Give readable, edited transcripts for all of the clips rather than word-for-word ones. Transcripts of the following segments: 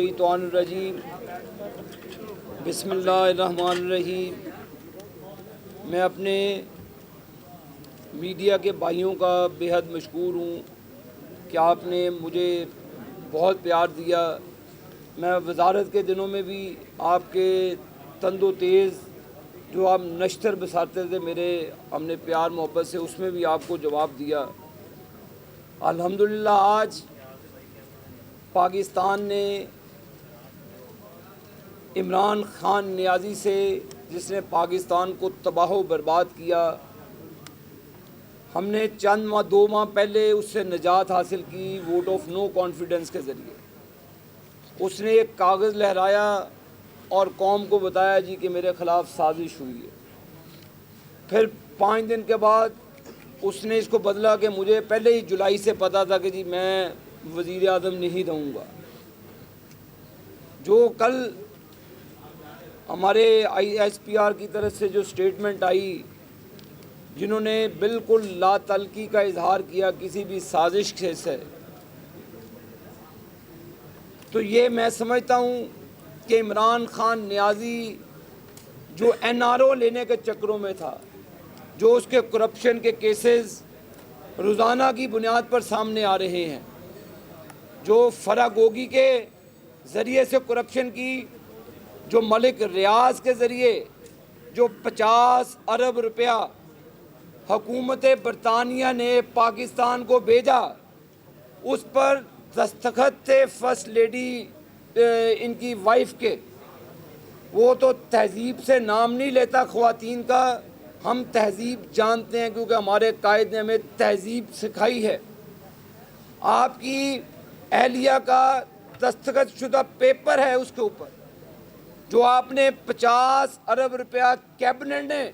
रजीम बिस्मिल्लाहिर्रहमानिर्रहीम। मैं अपने मीडिया के भाइयों का बेहद मशकूर हूँ कि आपने मुझे बहुत प्यार दिया। मैं वज़ारत के दिनों में भी आपके तंदो तेज़ जो आप नश्तर बसाते थे मेरे हमने प्यार मोहब्बत से, उसमें भी आपको जवाब दिया। अल्हम्दुलिल्लाह आज पाकिस्तान ने इमरान खान नियाज़ी से, जिसने पाकिस्तान को तबाह बर्बाद किया, हमने चंद 2 माह पहले उससे निजात हासिल की वोट ऑफ नो कॉन्फिडेंस के ज़रिए। उसने एक कागज़ लहराया और कौम को बताया जी कि मेरे ख़िलाफ़ साजिश हुई है। फिर 5 दिन के बाद उसने इसको बदला कि मुझे पहले ही जुलाई से पता था कि जी मैं वज़ीर आज़म नहीं रहूँगा। जो कल हमारे ISPR की तरफ से जो स्टेटमेंट आई, जिन्होंने बिल्कुल लातल्की का इजहार किया किसी भी साजिश से, तो ये मैं समझता हूँ कि इमरान खान नियाज़ी जो NRO लेने के चक्करों में था, जो उसके करप्शन के केसेस रोज़ाना की बुनियाद पर सामने आ रहे हैं, जो फरागोगी के ज़रिए से करप्शन की, जो मलिक रियाज के ज़रिए जो 50 अरब रुपया हुकूमत बरतानिया ने पाकिस्तान को भेजा, उस पर दस्तखत थे फर्स्ट लेडी इनकी वाइफ के। वो तो तहज़ीब से नाम नहीं लेता ख़वातीन का, हम तहज़ीब जानते हैं क्योंकि हमारे कायद ने हमें तहज़ीब सिखाई है। आपकी अहलिया का दस्तखत शुदा पेपर है उसके ऊपर, जो आपने 50 अरब रुपया कैबिनेट ने,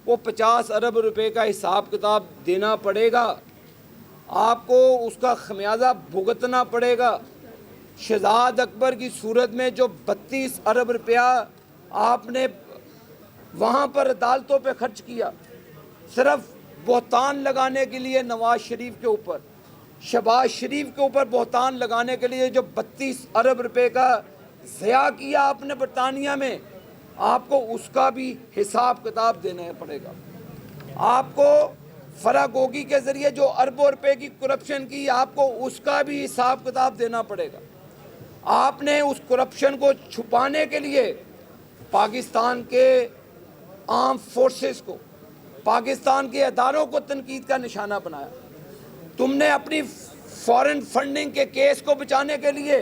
वो 50 अरब रुपए का हिसाब किताब देना पड़ेगा, आपको उसका खमियाजा भुगतना पड़ेगा। शहजाद अकबर की सूरत में जो 32 अरब रुपया आपने वहाँ पर अदालतों पे खर्च किया, सिर्फ बहतान लगाने के लिए नवाज शरीफ के ऊपर, शहबाज शरीफ के ऊपर बहतान लगाने के लिए जो 32 अरब रुपए का ज़या किया आपने बरतानिया में, आपको उसका भी हिसाब किताब देना पड़ेगा। आपको फरागोगी के ज़रिए जो अरबों रुपए की करप्शन की, आपको उसका भी हिसाब किताब देना पड़ेगा। आपने उस करप्शन को छुपाने के लिए पाकिस्तान के आर्म फोर्सेस को, पाकिस्तान के अदारों को तनकीद का निशाना बनाया। तुमने अपनी फॉरेन फंडिंग के केस को बचाने के लिए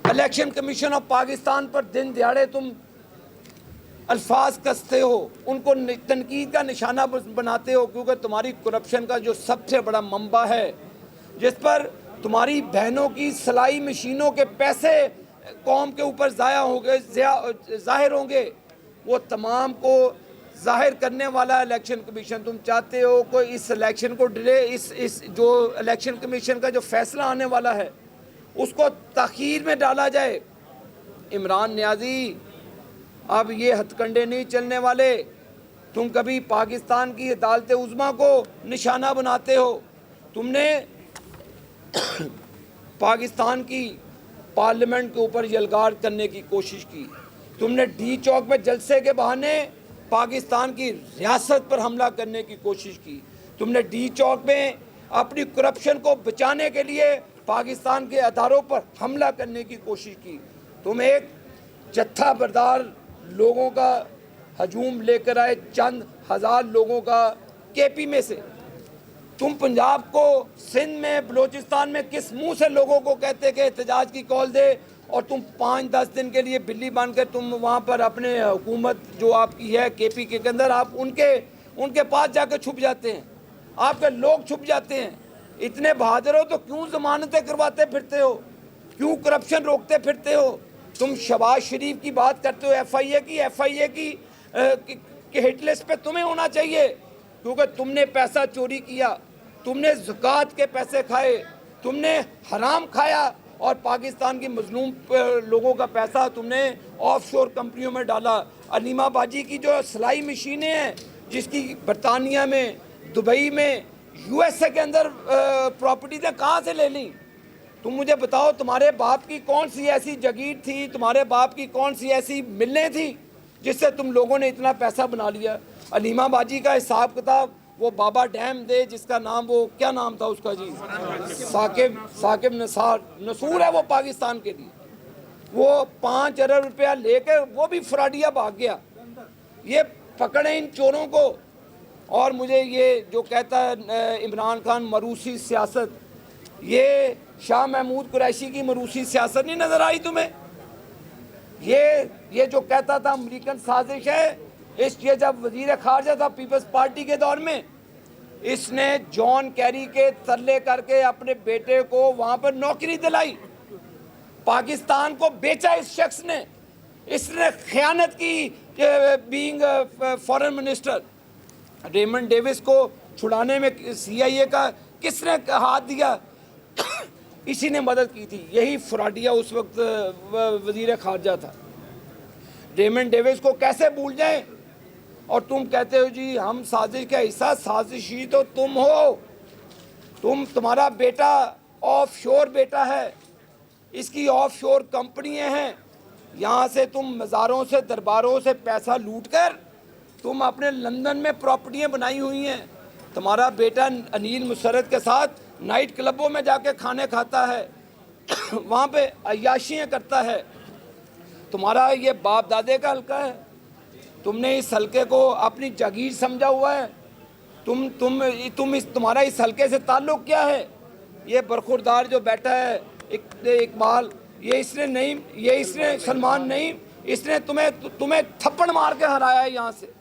इलेक्शन कमीशन ऑफ पाकिस्तान पर दिन दिहाड़े तुम अल्फाज कसते हो, उनको तनकीद का निशाना बनाते हो, क्योंकि तुम्हारी करप्शन का जो सबसे बड़ा मंबा है, जिस पर तुम्हारी बहनों की सिलाई मशीनों के पैसे कौम के ऊपर ज़ाहिर होंगे, वो तमाम को ज़ाहिर करने वाला इलेक्शन कमीशन। तुम चाहते हो कि इस इलेक्शन को डिले, इस जो इलेक्शन कमीशन का जो फैसला आने वाला है उसको ताख़ीर में डाला जाए। इमरान नियाज़ी, अब ये हथकंडे नहीं चलने वाले। तुम कभी पाकिस्तान की अदालत उज़्मा को निशाना बनाते हो, तुमने पाकिस्तान की पार्लियामेंट के ऊपर यलगार करने की कोशिश की, तुमने डी चौक में जलसे के बहाने पाकिस्तान की रियासत पर हमला करने की कोशिश की, तुमने डी चौक में अपनी करप्शन को बचाने के लिए पाकिस्तान के अदारों पर हमला करने की कोशिश की। तुम एक जत्था बरदार लोगों का हजूम लेकर आए, चंद हज़ार लोगों का KP में से। तुम पंजाब को, सिंध में, बलूचिस्तान में किस मुंह से लोगों को कहते कि एहतजाज की कॉल दे, और तुम 5-10 दिन के लिए बिल्ली बन कर तुम वहाँ पर अपने हुकूमत जो आपकी है KP के अंदर, आप उनके पास जाकर छुप जाते हैं, आपके लोग छुप जाते हैं। इतने बहादुर हो तो क्यों ज़मानतें करवाते फिरते हो, क्यों करप्शन रोकते फिरते हो? तुम शहबाज शरीफ की बात करते हो, FIA की हिट लिस्ट पे तुम्हें होना चाहिए, क्योंकि तुमने पैसा चोरी किया, तुमने ज़कात के पैसे खाए, तुमने हराम खाया, और पाकिस्तान की मजलूम लोगों का पैसा तुमने ऑफशोर कंपनियों में डाला। अलीमा बाजी की जो सिलाई मशीनें हैं, जिसकी बरतानिया में, दुबई में, USA के अंदर प्रॉपर्टी ने कहाँ से ले ली? तुम मुझे बताओ, तुम्हारे बाप की कौन सी ऐसी जागीर थी, तुम्हारे बाप की कौन सी ऐसी मिलें थी जिससे तुम लोगों ने इतना पैसा बना लिया। अलीमा बाजी का हिसाब किताब, वो बाबा डैम दे जिसका नाम, वो क्या नाम था उसका जी, साकिब नसूर है वो पाकिस्तान के लिए, वो 5 अरब रुपया लेकर वो भी फ्राडिया भाग गया। ये पकड़े इन चोरों को। और मुझे ये जो कहता है इमरान खान मरूसी सियासत, ये शाह महमूद कुरैशी की मरूसी सियासत नहीं नजर आई तुम्हें? ये जो कहता था अमेरिकन साजिश है, ये जब वजीर खारजा था पीपल्स पार्टी के दौर में, इसने जॉन कैरी के तरले करके अपने बेटे को वहां पर नौकरी दिलाई। पाकिस्तान को बेचा इस शख्स ने, इसने खयानत की being foreign minister. Raymond Davis को छुड़ाने में CIA का किसने हाथ दिया? इसी ने मदद की थी। यही फ्राडिया उस वक्त वजीर खारजा था। रेमंड डेविस को कैसे भूल जाएं? और तुम कहते हो जी हम साजिश का हिस्सा। साजिशी तो तुम हो। तुम्हारा बेटा ऑफशोर बेटा है, इसकी ऑफशोर कंपनियां हैं। यहाँ से तुम मज़ारों से, दरबारों से पैसा लूटकर तुम अपने लंदन में प्रॉपर्टियां बनाई हुई हैं। तुम्हारा बेटा अनिल मुसर्रत के साथ नाइट क्लबों में जाके खाने खाता है, वहाँ पे अय्याशियाँ करता है। तुम्हारा ये बाप दादे का हल्का है। तुमने इस हल्के को अपनी जागीर समझा हुआ है। तुम्हारा इस हल्के से ताल्लुक़ क्या है? ये बरखुरदार जो बैठा है इकबाल, ये इसने सलमान नहीं, इसने तुम्हें थप्पड़ मार के हराया है यहाँ से।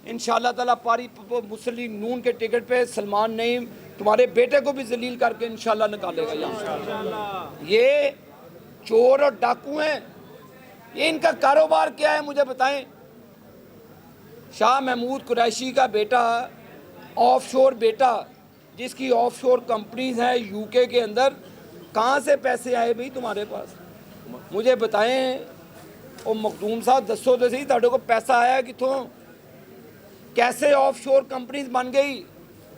इंशाअल्लाह ताला पारी मुस्लिम नून के टिकट पे सलमान नहीं, तुम्हारे बेटे को भी जलील करके इंशाअल्लाह निकालेगा यहाँ। ये चोर और डाकू हैं। ये इनका कारोबार क्या है मुझे बताएं। शाह महमूद कुरैशी का बेटा, ऑफशोर बेटा, जिसकी ऑफशोर कंपनीज हैं UK के अंदर, कहाँ से पैसे आए भाई तुम्हारे पास? मुझे बताएं। और मखदूम साहब दसो तो सही, तुहाडे को पैसा आया कितों? कैसे ऑफशोर कंपनीज बन गई?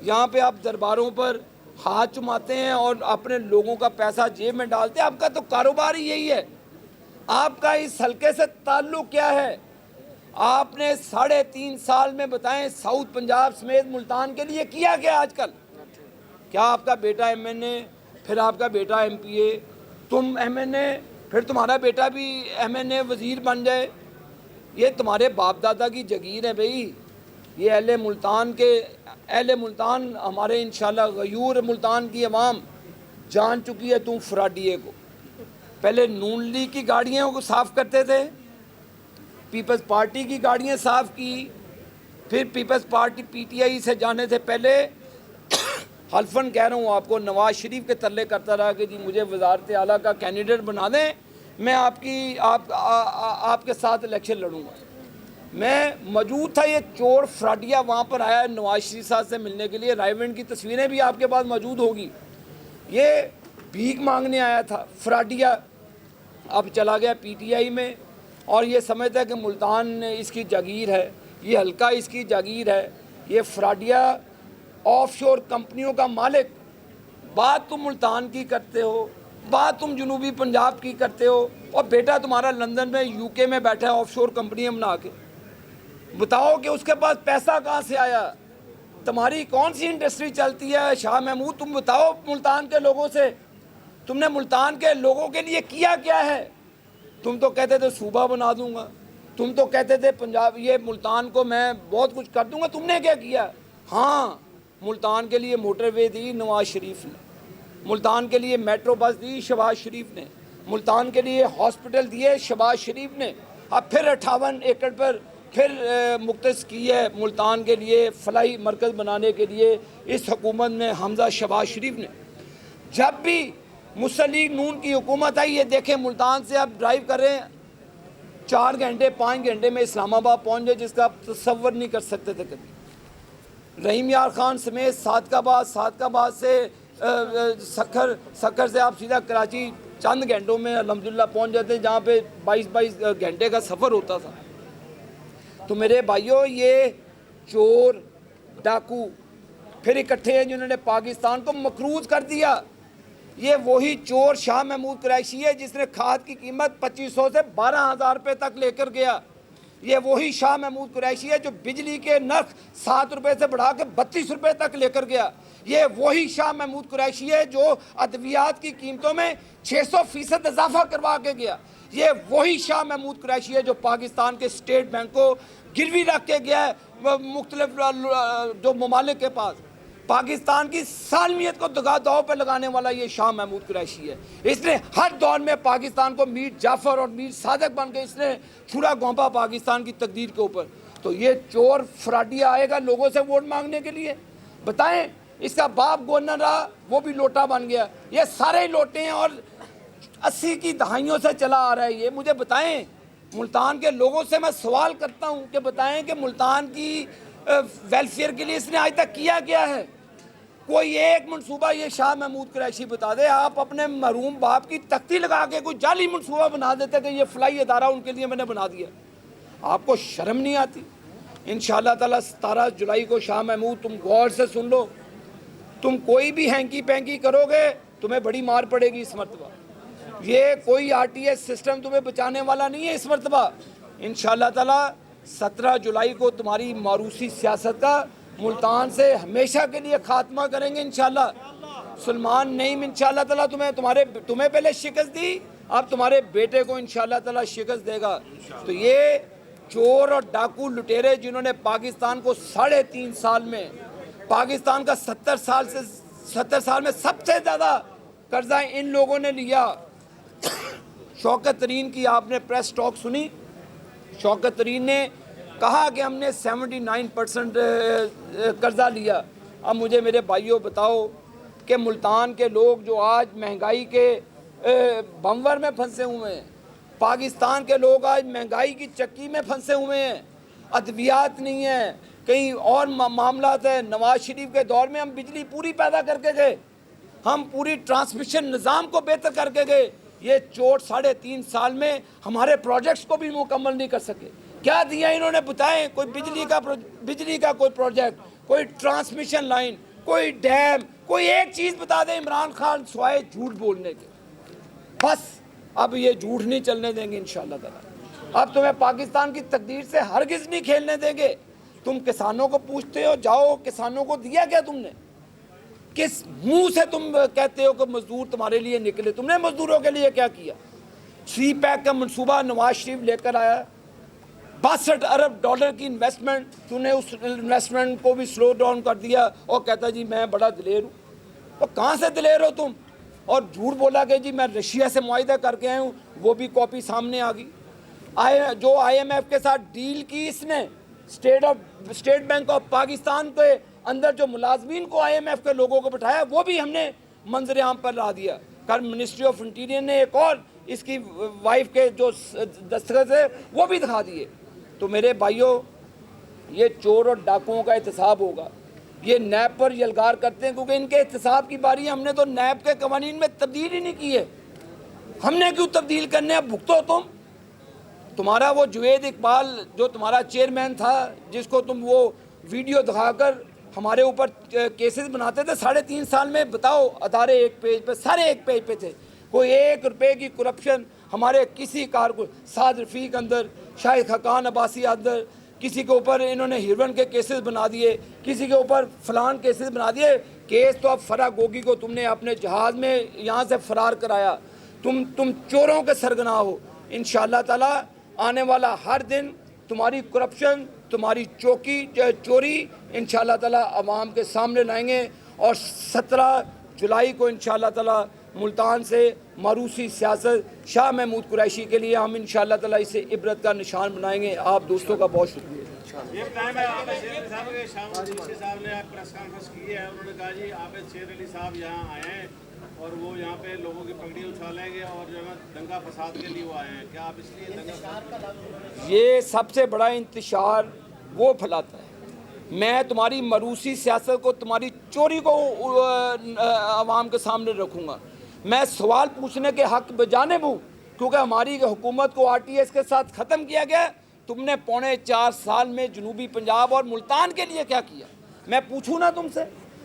यहाँ पे आप दरबारों पर हाथ चुमाते हैं और अपने लोगों का पैसा जेब में डालते हैं। आपका तो कारोबार ही यही है। आपका इस हल्के से ताल्लुक़ क्या है? आपने 3.5 साल में बताएं साउथ पंजाब समेत मुल्तान के लिए किया क्या आजकल? क्या आपका बेटा MNA, फिर आपका बेटा MPA, तुम MNA, फिर तुम्हारा बेटा भी MNA वज़ीर बन जाए? ये तुम्हारे बाप दादा की जगीर है भाई। ये अहले मुल्तान हमारे इंशाल्लाह गयूर मुल्तान की अवाम जान चुकी है तुम फ्राडिये को। पहले नून लीग की गाड़ियों को साफ़ करते थे, पीपल्स पार्टी की गाड़ियाँ साफ़ की, फिर पीपल्स पार्टी PTI से जाने से पहले हल्फन कह रहा हूँ आपको, नवाज़ शरीफ के तरले करता रहा कि जी मुझे वज़ारत आला का कैंडिडेट बना दें, मैं आपके साथ इलेक्शन लड़ूंगा। मैं मौजूद था। ये चोर फ्राडिया वहाँ पर आया नवाज शरीफ साहब से मिलने के लिए। रायविंड की तस्वीरें भी आपके पास मौजूद होगी। ये भीख मांगने आया था फ्राडिया, अब चला गया PTI में और ये समझता है कि मुल्तान इसकी जागीर है, ये हल्का इसकी जागीर है। ये फ्राडिया ऑफशोर कंपनियों का मालिक। बात तुम मुल्तान की करते हो, बात तुम जनूबी पंजाब की करते हो, और बेटा तुम्हारा लंदन में UK में बैठा है ऑफशोर कंपनियां बना के। बताओ कि उसके पास पैसा कहाँ से आया? तुम्हारी कौन सी इंडस्ट्री चलती है? शाह महमूद तुम बताओ मुल्तान के लोगों से, तुमने मुल्तान के लोगों के लिए किया क्या है? तुम तो कहते थे सूबा बना दूंगा, तुम तो कहते थे पंजाब, ये मुल्तान को मैं बहुत कुछ कर दूंगा। तुमने क्या किया? हाँ, मुल्तान के लिए मोटरवे दी नवाज शरीफ ने, मुल्तान के लिए मेट्रो बस दी शहबाज शरीफ ने, मुल्तान के लिए हॉस्पिटल दिए शहबाज शरीफ ने। अब फिर 58 एकड़ पर फिर मुख्तस की है मुल्तान के लिए फलाई मरकज़ बनाने के लिए इस हुकूमत में हमजा शहबाज शरीफ ने। जब भी मुस्लिम लीग नून की हुकूमत आई, ये देखें मुल्तान से आप ड्राइव कर रहे हैं 4 घंटे 5 घंटे में इस्लामाबाद पहुँच जाए, जिसका आप तसव्वुर नहीं कर सकते थे कभी। रहीम यार खान समेत सादकाबाद से सखर से आप सीधा कराची चंद घंटों में अल्हम्दुलिल्लाह पहुंच जाते हैं, जहाँ पे 22 घंटे का सफ़र होता था। तो मेरे भाइयों, ये चोर डाकू फिर इकट्ठे हैं जिन्होंने पाकिस्तान को मकरूज कर दिया। ये वही चोर शाह महमूद कुरैशी है जिसने खाद की कीमत 2500 से 12,000 रुपये तक लेकर गया। ये वही शाह महमूद कुरैशी है जो बिजली के नर्ख 7 रुपये से बढ़ा के 32 रुपये तक लेकर गया। ये वही शाह महमूद कुरैशी है जो अद्वियात की कीमतों में 600% इजाफा करवा के गया। ये वही शाह महमूद कुरैशी है जो पाकिस्तान के स्टेट बैंक को गिरवी रख के गया है मुख्तलिफ जो ममालिक के पास। पाकिस्तान की सालमियत को दाव पर लगाने वाला ये शाह महमूद कुरैशी है। इसने हर दौर में पाकिस्तान को मीर जाफ़र और मीर सादक बन के इसने छुरा घोंपा पाकिस्तान की तकदीर के ऊपर। तो ये चोर फ्राडिया आएगा लोगों से वोट मांगने के लिए। बताएं, इसका बाप गवर्नर रहा, वो भी लोटा बन गया। ये सारे लोटे हैं और 80 की दहाइयों से चला आ रहा है। ये मुझे बताएं, मुल्तान के लोगों से मैं सवाल करता हूं कि बताएं कि मुल्तान की वेलफेयर के लिए इसने आज तक किया क्या है? कोई एक मनसूबा ये शाह महमूद कुरैशी बता दे। आप अपने मरहूम बाप की तख्ती लगा के कोई जाली मनसूबा बना देते कि ये फलाई अदारा उनके लिए मैंने बना दिया। आपको शर्म नहीं आती? इंशाअल्लाह ताला 17 जुलाई को शाह महमूद, तुम गौर से सुन लो, तुम कोई भी हैंकी पैंकी करोगे तुम्हें बड़ी मार पड़ेगी इस मरतबा। ये कोई RTS सिस्टम तुम्हें बचाने वाला नहीं है इस मरतबा। इंशाअल्लाह ताला 17 जुलाई को तुम्हारी मारूसी सियासत का मुल्तान से हमेशा के लिए खात्मा करेंगे इंशाअल्लाह। सलमान नईम इंशाअल्लाह ताला तुम्हें पहले शिकस्त दी, अब तुम्हारे बेटे को इंशाअल्लाह ताला शिकस्त देगा। तो ये चोर और डाकू लुटेरे जिन्होंने पाकिस्तान को 3.5 साल में, पाकिस्तान का 70 साल में सबसे ज़्यादा कर्जा इन लोगों ने लिया। शौकत तरीन की आपने प्रेस टॉक सुनी? शौकत तरीन ने कहा कि हमने 79% कर्जा लिया। अब मुझे मेरे भाइयों बताओ कि मुल्तान के लोग जो आज महंगाई के बंवर में फंसे हुए हैं, पाकिस्तान के लोग आज महंगाई की चक्की में फंसे हुए हैं, अद्वियात नहीं है, कहीं और मामलात है। नवाज शरीफ के दौर में हम बिजली पूरी पैदा करके गए, हम पूरी ट्रांसमिशन निज़ाम को बेहतर करके गए। ये चोट 3.5 साल में हमारे प्रोजेक्ट्स को भी मुकम्मल नहीं कर सके। क्या दिया इन्होंने? बताएं, कोई बिजली का कोई प्रोजेक्ट, कोई ट्रांसमिशन लाइन, कोई डैम, कोई एक चीज़ बता दें इमरान खान सिवाय झूठ बोलने के। बस अब ये झूठ नहीं चलने देंगे इंशाअल्लाह ताला। अब तुम्हें पाकिस्तान की तकदीर से हरगिज़ नहीं खेलने देंगे। तुम किसानों को पूछते हो, जाओ किसानों को दिया क्या तुमने? किस मुंह से तुम कहते हो कि मजदूर तुम्हारे लिए निकले? तुमने मजदूरों के लिए क्या किया? 3 पैक का मनसूबा नवाज शरीफ लेकर आया, 62 अरब डॉलर की इन्वेस्टमेंट, तूने उस इन्वेस्टमेंट को भी स्लो डाउन कर दिया और कहता जी मैं बड़ा दिलेर हूँ। तो कहाँ से दिलेर हो तुम? और झूठ बोला कि जी मैं रशिया से मुआहिदा करके आया हूँ, वो भी कॉपी सामने आ गई। जो IMF के साथ डील की इसने, स्टेट बैंक ऑफ पाकिस्तान के अंदर जो मुलाजमीन को IMF के लोगों को बिठाया, वो भी हमने मंजर आम पर ला दिया। कल मिनिस्ट्री ऑफ इंटीरियर ने एक और इसकी वाइफ के जो दस्तखत है वो भी दिखा दिए। तो मेरे भाइयों, ये चोर और डाकुओं का एहतसाब होगा। ये नैब पर यलगार करते हैं क्योंकि इनके एहतसाब की बारी हमने तो नैब के कवानीन में तब्दील ही नहीं की है। हमने क्यों तब्दील करने? अब भुगतो तुम। तुम्हारा वो जुवेद इकबाल जो तुम्हारा चेयरमैन था, जिसको तुम वो वीडियो दिखाकर हमारे ऊपर केसेस बनाते थे 3.5 साल में, बताओ अदारे एक पेज पे, सारे एक पेज पे थे। कोई 1 रुपये की करप्शन हमारे किसी कारकुन, साद रफ़ीक अंदर, शाहिद खकान अब्बासी अंदर, किसी के ऊपर इन्होंने हिरवन के केसेस बना दिए, किसी के ऊपर फलान केसेस बना दिए। केस तो अब फरा गोगी को तुमने अपने जहाज़ में यहाँ से फरार कराया। तुम चोरों के सरगना हो। इंशाअल्लाह ताला आने वाला हर दिन तुम्हारी करप्शन, तुम्हारी चोरी इंशाअल्लाह ताला अवाम के सामने लाएंगे। और 17 जुलाई को इंशाअल्लाह ताला मुल्तान से मारूसी सियासत शाह महमूद कुरैशी के लिए हम इंशाअल्लाह ताला इसे इबरत का निशान बनाएंगे। आप दोस्तों का बहुत शुक्रिया। ये बताएं, मैं आप शेर साहब के साहब ने प्रेस कॉन्फ्रेंस की है, उन्होंने कहा जी आप शेर अली साहब यहाँ आए हैं और वो यहाँ पे लोगों की पगड़ी उछालेंगे और जो है दंगा फसाद के लिए वो आए हैं। क्या आप इसलिए दंगा? ये सबसे बड़ा इंतशार वो फैलाता है। मैं तुम्हारी मरूसी सियासत को, तुम्हारी चोरी को आवाम के सामने रखूँगा। मैं सवाल पूछने के हक बजानिब हूँ क्योंकि हमारी हुकूमत को RTS के साथ ख़त्म किया गया। तुमने 4.25 साल में जनूबी पंजाब और मुल्तान के लिए क्या किया? मैं पूछूँ ना तुमसे?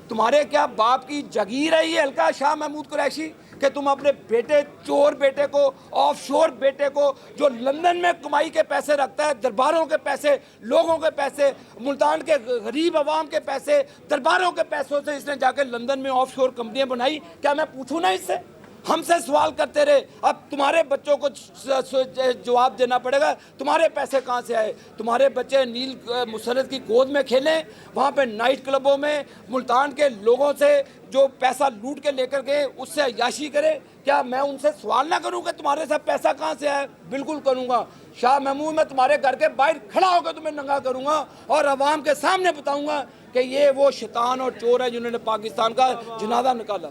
तुम्हारे क्या बाप की जागीर है ये हल्का शाह महमूद कुरैशी कि तुम अपने बेटे, चोर बेटे को, ऑफशोर बेटे को, जो लंदन में कमाई के पैसे रखता है, दरबारों के पैसे, लोगों के पैसे, मुल्तान के गरीब आवाम के पैसे, दरबारों के पैसों से इसने जाके लंदन में ऑफशोर कंपनियां बनाई। क्या मैं पूछूं ना इससे? हमसे सवाल करते रहे। अब तुम्हारे बच्चों को जवाब देना पड़ेगा, तुम्हारे पैसे कहाँ से आए? तुम्हारे बच्चे नील मुसरत की गोद में खेलें, वहाँ पे नाइट क्लबों में मुल्तान के लोगों से जो पैसा लूट के लेकर गए उससे अय्याशी करें। क्या मैं उनसे सवाल ना करूँ कि तुम्हारे साथ पैसा कहाँ से आया? बिल्कुल करूँगा। शाह महमूद, मैं तुम्हारे घर के बाहर खड़ा होकर तुम्हें नंगा करूँगा और अवाम के सामने बताऊँगा कि ये वो शैतान और चोर है जिन्होंने पाकिस्तान का जनाजा निकाला।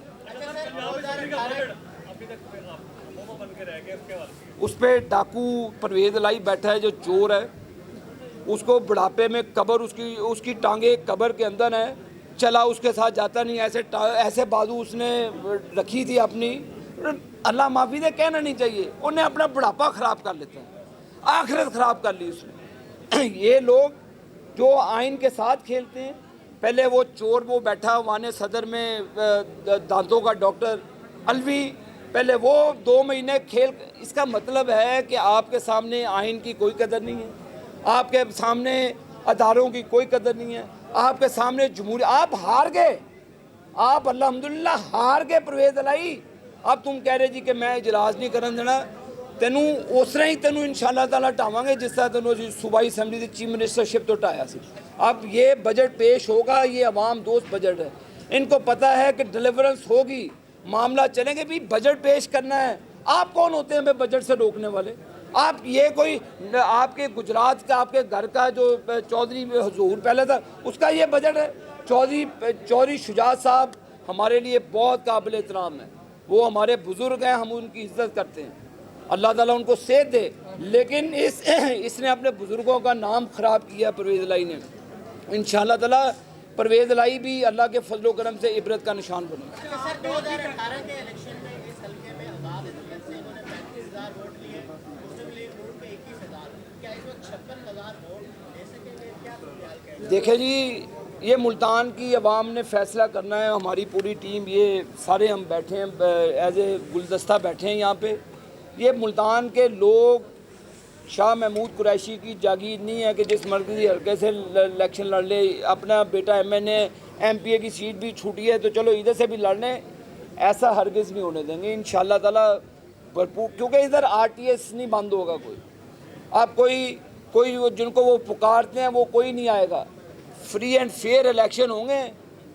उस पर डाकू परवेज लाई बैठा है जो चोर है, उसको बुढ़ापे में कब्र, उसकी टांगे कब्र के अंदर है, चला उसके साथ जाता नहीं, ऐसे बाजू उसने रखी थी अपनी। अल्लाह माफी दे, कहना नहीं चाहिए, उन्हें अपना बुढ़ापा ख़राब कर लेता है, आखिरत ख़राब कर ली उसने। ये लोग जो आइन के साथ खेलते हैं, पहले वो चोर वो बैठा वाने सदर में दांतों का डॉक्टर अलवी, पहले वो 2 महीने खेल। इसका मतलब है कि आपके सामने आइन की कोई कदर नहीं है, आपके सामने अदारों की कोई कदर नहीं है, आपके सामने जमहूरी, आप हार गए, आप अल्हम्दुलिल्लाह हार गए परवेज लाई। अब तुम कह रहे जी कि मैं इजलास नहीं करन देना, तेनू उस तरह ही तेनू इंशाअल्लाह ताला हटावांगे जिस तरह तेनू सूबाई असैम्बली की चीफ मिनिस्टरशिप तो हटाया सी। अब ये बजट पेश होगा, ये अवाम दोस्त बजट है, इनको पता है कि डिलीवरेंस होगी, मामला चलेंगे। भी बजट पेश करना है, आप कौन होते हैं हमें बजट से रोकने वाले? आप ये कोई आपके गुजरात का, आपके घर का जो चौधरी हजूर पहले था, उसका ये बजट है। चौधरी शुजात साहब हमारे लिए बहुत काबिल एहतराम है, वो हमारे बुज़ुर्ग हैं, हम उनकी इज़्ज़त करते हैं, अल्लाह ताला उनको सेहत दे। लेकिन इसने अपने बुज़ुर्गों का नाम ख़राब किया परवेज़ लाई ने। इंशाअल्लाह ताला परवेज़ लाई भी अल्लाह के फजलो करम से इबरत का निशान बने। सर 2018 के इलेक्शन में इस हल्के में आज़ाद अदलियत से इन्होंने 35,000 वोट लिए, मुस्लिम लीग नून के 21,000, क्या इस वक्त 56,000 वोट ले सकेंगे? क्या ख्याल करें? देखिए जी, ये मुल्तान की अवाम ने फ़ैसला करना है। हमारी पूरी टीम, ये सारे हम बैठे हैं, एज ए गुलदस्ता बैठे हैं यहाँ पे। ये मुल्तान के लोग, शाह महमूद कुरैशी की जागीर नहीं है कि जिस मरकज़ी हल्के से इलेक्शन लड़ ले, अपना बेटा MNA MPA की सीट भी छूटी है तो चलो इधर से भी लड़ने, ऐसा हरगिज़ नहीं होने देंगे इंशाअल्लाह ताला भरपूर। क्योंकि इधर RTS नहीं बंद होगा कोई। अब कोई जिनको वो पुकारते हैं वो कोई नहीं आएगा। फ्री एंड फेयर इलेक्शन होंगे,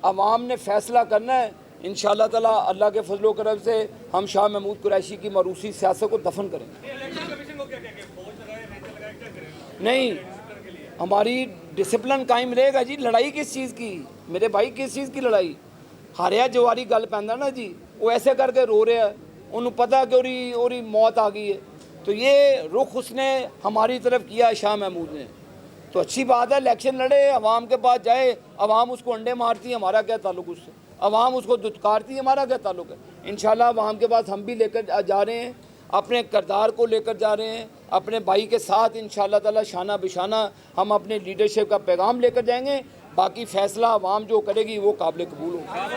अवाम ने फ़ैसला करना है इंशाअल्लाह ताला। अल्लाह के फजलो करम से हम शाह महमूद कुरैशी की मरूसी सियासत को दफन करेंगे। नहीं, हमारी डिसिप्लिन कायम रहेगा जी। लड़ाई किस चीज़ की मेरे भाई, किस चीज़ की लड़ाई? हारिया जवारी गल पैंदा ना जी, वो ऐसे करके रो रहा है, उन्होंने पता कि ओरी मौत आ गई है, तो ये रुख उसने हमारी तरफ किया शाह महमूद ने। तो अच्छी बात है, इलेक्शन लड़े, अवाम के पास जाए, अवाम उसको अंडे मारती है, हमारा क्या ताल्लुक उससे? अवाम उसको दुत्कारती है, हमारा क्या ताल्लुक है? इंशाल्लाह अवाम के पास हम भी लेकर जा रहे हैं, अपने किरदार को लेकर जा रहे हैं, अपने भाई के साथ इंशाअल्लाह ताला शाना बिशाना हम अपने लीडरशिप का पैगाम लेकर जाएंगे। बाकी फैसला अवाम जो करेगी वो काबिल कबूल होगा।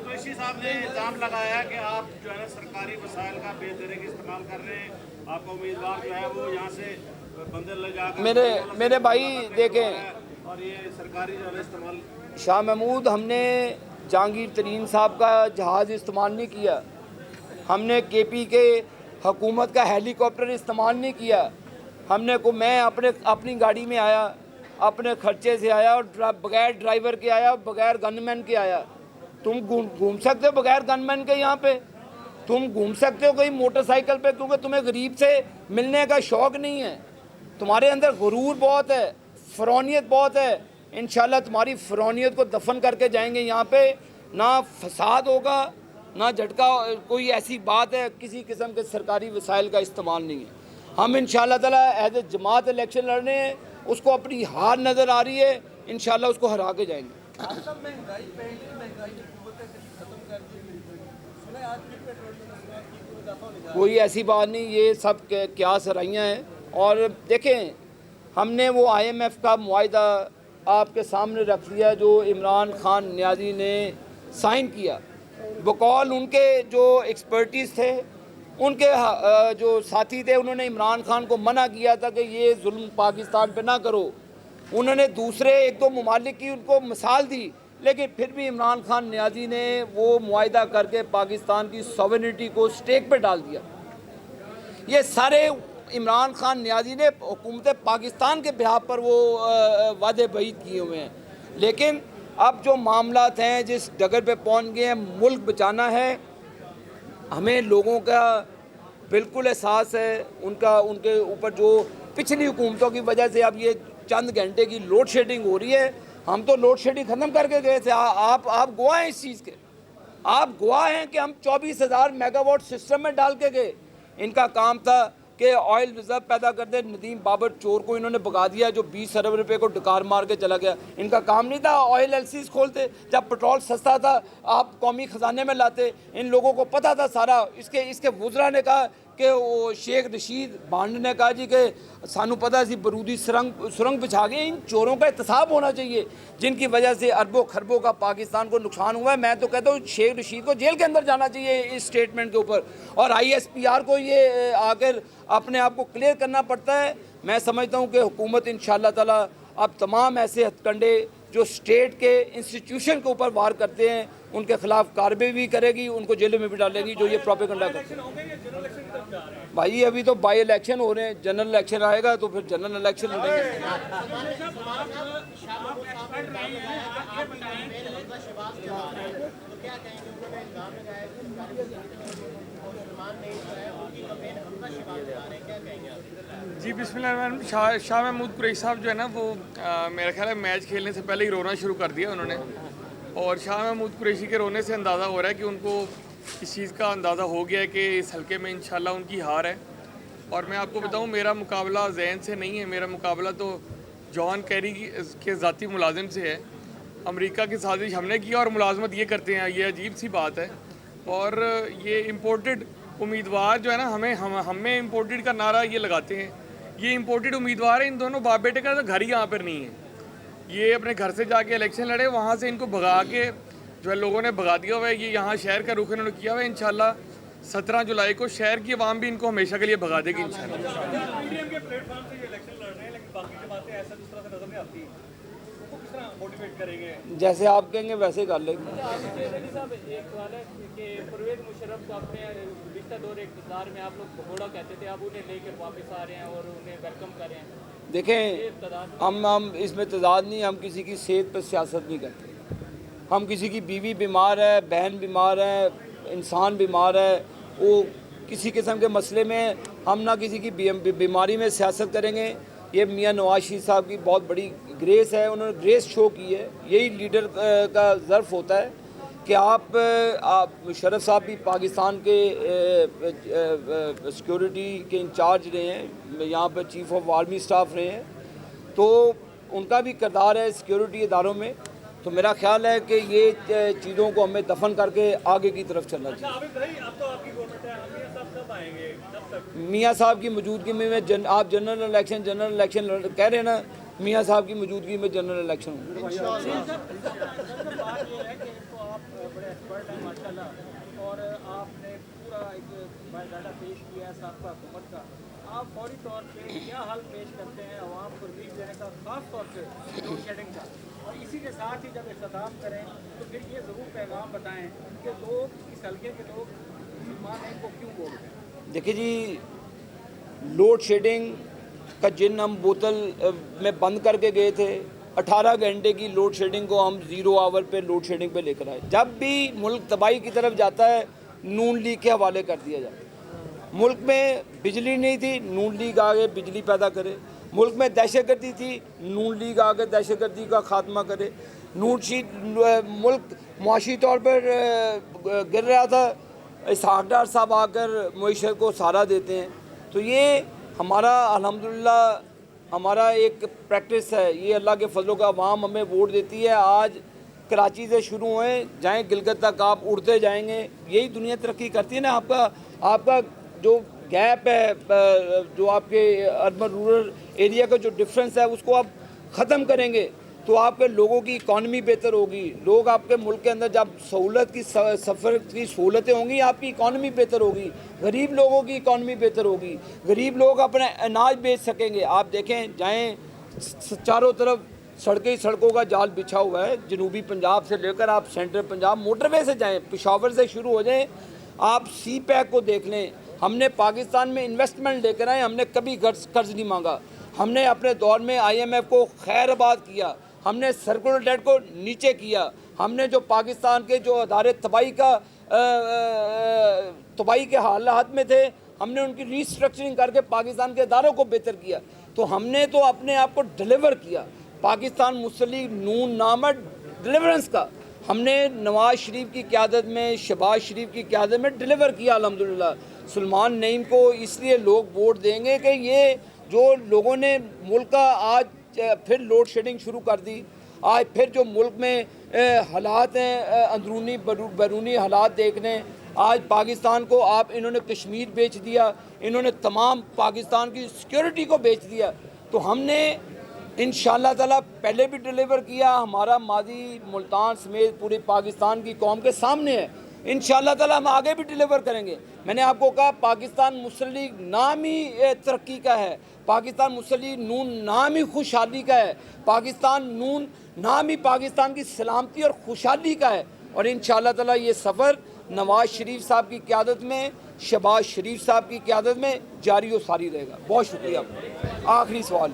कुरैशी साहब ने इल्ज़ाम लगाया कि आप जो है ना सरकारी वसाइल का बेतरीके इस्तेमाल कर रहे हैं, आपका उम्मीदवार जो है वो यहाँ से बंदर ले जाकर मेरे भाई देखें, और ये सरकारी जो है इस्तेमाल। शाह महमूद, हमने जहांगीर तरीन साहब का जहाज़ इस्तेमाल नहीं किया, हमने KP के हुकूमत का हेलीकॉप्टर इस्तेमाल नहीं किया, मैं अपनी गाड़ी में आया, अपने खर्चे से आया और बगैर ड्राइवर के आया, बगैर गनमैन के आया। तुम घूम सकते हो बगैर गनमैन के यहाँ पे, तुम घूम सकते हो कहीं मोटरसाइकिल पे, क्योंकि तुम्हें गरीब से मिलने का शौक़ नहीं है, तुम्हारे अंदर गुरूर बहुत है, फ़रौनियत बहुत है। इंशाल्लाह तुम्हारी फ़रौनियत को दफन करके जाएंगे। यहाँ पे ना फसाद होगा, ना झटका, कोई ऐसी बात है किसी किस्म के सरकारी वसाइल का इस्तेमाल नहीं है। हम इंशाअल्लाह ताला एज ए जमात इलेक्शन लड़ रहे हैं, उसको अपनी हार नज़र आ रही है, इंशाअल्लाह उसको हरा के जाएंगे। कोई ऐसी बात नहीं, ये सब क्या सराइयाँ हैं। और देखें, हमने वो IMF का मुआहिदा आपके सामने रख दिया जो इमरान खान नियाज़ी ने साइन किया। बकौल उनके जो एक्सपर्टीज़ थे, उनके जो साथी थे, उन्होंने इमरान खान को मना किया था कि ये जुल्म पाकिस्तान पे ना करो। उन्होंने दूसरे एक दो ममालिक की उनको मिसाल दी, लेकिन फिर भी इमरान खान नियाज़ी ने वो मुआहिदा करके पाकिस्तान की सॉवरेनिटी को स्टेक पे डाल दिया। ये सारे इमरान खान नियाज़ी ने हुकूमत पाकिस्तान के बिहाफ पर वो वादे बईद किए हुए हैं। लेकिन अब जो मामलात हैं, जिस डगर पे पहुंच गए हैं, मुल्क बचाना है, हमें लोगों का बिल्कुल एहसास है। उनके ऊपर जो पिछली हुकूमतों की वजह से अब ये चंद घंटे की लोड शेडिंग हो रही है, हम तो लोड शेडिंग ख़त्म करके गए थे। आप गवाह हैं इस चीज़ के, आप गवाह हैं कि हम 24,000 मेगावाट सिस्टम में डाल के गए। इनका काम था कि ऑयल रिजर्व पैदा कर दे। नदीम बाबर चोर को इन्होंने भगा दिया जो 20 अरब रुपए को डकार मार के चला गया। इनका काम नहीं था ऑयल एलसीज खोलते, जब पेट्रोल सस्ता था आप कौमी ख़जाने में लाते। इन लोगों को पता था सारा। इसके वुज़रा ने कहा कि वो शेख रशीद भांड ने कहा जी कि सानू पता सी बरूदी सुरंग बिछा गए। इन चोरों का एहतसाब होना चाहिए जिनकी वजह से अरबों खरबों का पाकिस्तान को नुकसान हुआ है। मैं तो कहता हूँ शेख रशीद को जेल के अंदर जाना चाहिए इस स्टेटमेंट के ऊपर, और ISPR को ये आकर अपने आप को क्लियर करना पड़ता है। मैं समझता हूँ कि हुकूमत इंशाअल्लाह ताला अब तमाम ऐसे हथकंडे जो स्टेट के इंस्टीट्यूशन के ऊपर वार करते हैं उनके खिलाफ कार्रवाई भी करेगी, उनको जेलों में भी डालेगी जो ये प्रोपेगेंडा करते हैं। भाई अभी तो बाई इलेक्शन हो रहे हैं, जनरल इलेक्शन आएगा तो फिर जनरल इलेक्शन लड़ेंगे। जी बिस्मिल्लाह। शाह महमूद कुरैशी साहब जो है ना वो मेरा ख्याल है मैच खेलने से पहले ही रोना शुरू कर दिया उन्होंने, और शाह महमूद कुरैशी के रोने से अंदाज़ा हो रहा है कि उनको इस चीज़ का अंदाज़ा हो गया है कि इस हल्के में इंशाल्लाह उनकी हार है। और मैं आपको बताऊं, मेरा मुकाबला जैन से नहीं है, मेरा मुकाबला तो जॉन कैरी के ज़ाती मुलाजिम से है। अमेरिका की साजिश हमने की और मुलाजमत ये करते हैं, ये अजीब सी बात है। और ये इम्पोर्टेड उम्मीदवार जो है ना, हमें इम्पोर्टेड का नारा ये लगाते हैं। ये इम्पोर्टेड उम्मीदवार है, इन दोनों बाप बेटे का तो घर ही यहाँ पर नहीं है। ये अपने घर से जाके इलेक्शन लड़े, वहाँ से इनको भगा के जो है लोगों ने भगा दिया हुआ है। ये यहाँ शहर का रुख इन्होंने किया हुआ है। इंशाल्लाह 17 जुलाई को शहर की आवाम भी इनको हमेशा के लिए भगा देगी इंशाल्लाह। जैसे आप कहेंगे वैसे कर लेंगे। परवेज मुशर्रफ को अपने पिछले दौर इक़्तिदार में आप लोग भगोड़ा कहते थे, अब उन्हें लेकर वापस आ रहे हैं और उन्हें वेलकम कर रहे हैं। देखें, हम इसमें तजाद नहीं, हम किसी की सेहत पर सियासत नहीं करते। हम किसी की बीवी बीमार है, बहन बीमार है, इंसान बीमार है, वो किसी किस्म के मसले में हम ना किसी की बीमारी में सियासत करेंगे। ये मियाँ नवाज शरीफ साहब की बहुत बड़ी ग्रेस है, उन्होंने ग्रेस शो की है। यही लीडर का ज़र्फ़ होता है कि आप मुशर्रफ साहब भी पाकिस्तान के सिक्योरिटी के इंचार्ज रहे हैं, यहाँ पर चीफ़ ऑफ आर्मी स्टाफ रहे हैं, तो उनका भी किरदार है सिक्योरिटी इदारों में। तो मेरा ख्याल है कि ये चीज़ों को हमें दफन करके आगे की तरफ चलना चाहिए। मियाँ साहब की मौजूदगी में आप जनरल इलेक्शन कह रहे हैं ना, मियाँ साहब की मौजूदगी में जनरल इलेक्शन और आपने पूरा एक बायोडाटा पेश किया है साहब हुकूमत का। आप फौरी तौर पे क्या हल पेश करते हैं आवाम को रिलीफ देने का, ख़ास तौर पे लोड शेडिंग का, और इसी के साथ ही जब इख्तिताम करें तो फिर ये ज़रूर पैगाम बताएं कि लोग इस हल्के के लोग मुसलमान हैं को क्यों बोल रहे हैं। देखिए जी, लोड शेडिंग का जिन हम बोतल में बंद करके गए थे, 18 घंटे की लोड शेडिंग को हम 0 आवर पे लोड शेडिंग पे लेकर आए। जब भी मुल्क तबाही की तरफ जाता है, नून लीग के हवाले कर दिया जाता है। मुल्क में बिजली नहीं थी, नून लीग आगे बिजली पैदा करे। मुल्क में दहशतगर्दी थी, नून लीग आगे दहशतगर्दी का खात्मा करे। मुल्क मुआशी तौर पर गिर रहा था, इसहाक डार साहब आकर मईशत को सहारा देते हैं। तो ये हमारा अल्हम्दुलिल्लाह हमारा एक प्रैक्टिस है। ये अल्लाह के फजलों का अवाम हमें वोट देती है। आज कराची से शुरू हुए जाएँ गिलगित तक आप उड़ते जाएंगे। यही दुनिया तरक्की करती है ना। आपका जो गैप है, जो आपके अर्बन रूरल एरिया का जो डिफरेंस है, उसको आप ख़त्म करेंगे तो आपके लोगों की इकॉनमी बेहतर होगी। लोग आपके मुल्क के अंदर जब सहूलत की सफ़र की सहूलतें होंगी, आपकी इकॉनमी बेहतर होगी, गरीब लोगों की इकॉनमी बेहतर होगी, गरीब लोग अपना अनाज बेच सकेंगे। आप देखें, जाएं चारों तरफ सड़कें सड़कों का जाल बिछा हुआ है। जनूबी पंजाब से लेकर आप सेंट्रल पंजाब मोटरवे से जाएं, पेशावर से शुरू हो जाएं, आप सी पैक को देख लें। हमने पाकिस्तान में इन्वेस्टमेंट लेकर आए, हमने कभी कर्ज नहीं मांगा। हमने अपने दौर में IMF को खैराबाद किया, हमने सर्कुलर डेट को नीचे किया, हमने जो पाकिस्तान के जो अदारे तबाही के हालात में थे, हमने उनकी रीस्ट्रक्चरिंग करके पाकिस्तान के अदारों को बेहतर किया। तो हमने तो अपने आप को डिलीवर किया। पाकिस्तान मुस्लिम लीग नून नामक डिलीवरेंस का हमने नवाज शरीफ की क़यादत में, शहबाज शरीफ की क़यादत में डिलीवर किया अल्हम्दुलिल्लाह। सलमान नईम को इसलिए लोग वोट देंगे कि ये जो लोगों ने मुल्क का आज फिर लोड शेडिंग शुरू कर दी, आज फिर जो मुल्क में हालात हैं, अंदरूनी बैरूनी हालात देखने, आज पाकिस्तान को आप इन्होंने कश्मीर बेच दिया, इन्होंने तमाम पाकिस्तान की सिक्योरिटी को बेच दिया। तो हमने इंशाअल्लाह ताला पहले भी डिलीवर किया। हमारा माजी मुल्तान समेत पूरे पाकिस्तान की कौम के सामने है। इंशाअल्लाह ताला हम आगे भी डिलीवर करेंगे। मैंने आपको कहा, पाकिस्तान मुस्लिम लीग नाम ही तरक्की का है, पाकिस्तान मुस्लिम लीग नून नाम ही खुशहाली का है, पाकिस्तान नून नाम ही पाकिस्तान की सलामती और खुशहाली का है। और इंशाअल्लाह ताला ये सफ़र नवाज शरीफ साहब की क़यादत में, शहबाज शरीफ साहब की क़यादत में जारी व सारी रहेगा। बहुत शुक्रिया। आखिरी सवाल।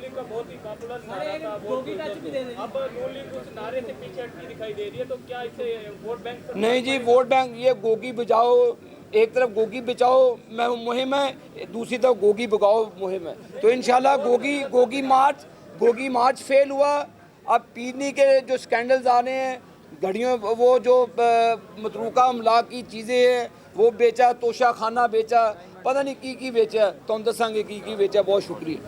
का बहुत ही पॉपुलर नारा था, अब नून लीग उस नारे से पीछे हटती दिखाई दे रही है, तो क्या इसे वोट बैंक नहीं जी, वोट बैंक ये गोगी बचाओ, एक तरफ गोगी बचाओ मुहिम है, दूसरी तरफ गोगी भगाओ मुहिम है। तो इंशाल्लाह गोगी मार्च फेल हुआ। अब पीने के जो स्कैंडल्स आ रहे हैं, घड़ियों वो जो मतरूका अमलाक की चीज़ें हैं वो बेचा, तोशा खाना बेचा, पता नहीं की बेचा, तो हम दसांगे की बेचा। बहुत शुक्रिया।